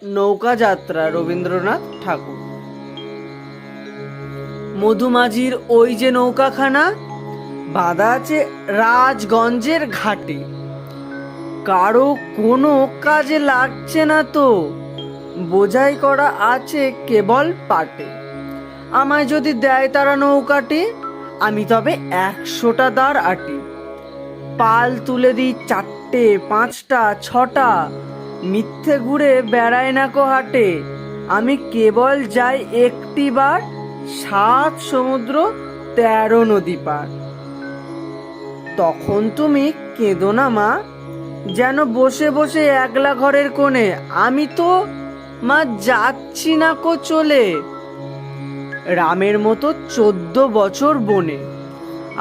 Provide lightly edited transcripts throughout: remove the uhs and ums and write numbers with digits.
নৌকা যাত্রা রবীন্দ্রনাথ ঠাকুর। মধুমাঝির ওই যে নৌকাখানা বাঁধা আছে রাজগঞ্জের ঘাটে, কারো কোনো কাজে লাগছে না তো, বোঝাই করা আছে কেবল পাটে। আমায় যদি দেয় তারা নৌকাটি, আমি তবে 100টা দাঁড় আটি। পাল তুলে দিই 4টে 5টা 6টা, মিথ্যে ঘুরে বেড়ায় না কো হাটে। আমি কেবল যাই একটি বার, 7 সমুদ্র 13 নদী পার। তখন তুমি কেঁদো না মা, যেন বসে বসে একলা ঘরের কোণে। আমি তো মা যাচ্ছি না কো চলে, রামের মতো 14 বছর বনে।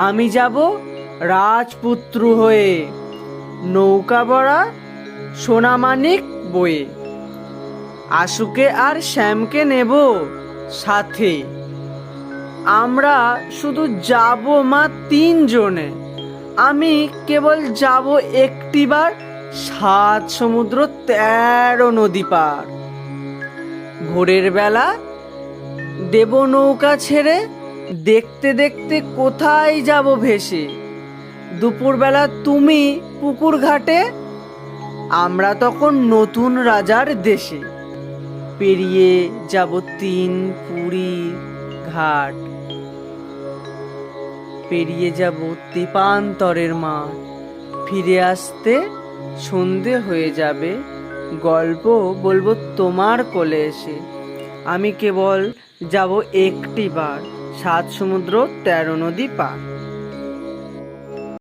আমি যাব রাজপুত্র হয়ে, নৌকা ভরা সোনামানিক বয়ে। আশুকে আর শ্যামকে নেব সাথে, আমরা শুধু যাব মা 3 জনে। আমি কেবল যাব একটিবার, 7 সমুদ্র 13 নদী পার। ভোরের বেলা দেব নৌকা ছেড়ে, দেখতে দেখতে কোথায় যাব ভেসে। দুপুরবেলা তুমি পুকুর ঘাটে, আমরা তখন নতুন রাজার দেশে। পেরিয়ে যাব 3 পুরী ঘাট, পেরিয়ে যাব তেপান্তরের মাঠ। ফিরে আসতে সন্ধে হয়ে যাবে, গল্প বলবো তোমার কোলে এসে। আমি কেবল যাব একটি বার, 7 সমুদ্র 13 নদী পার।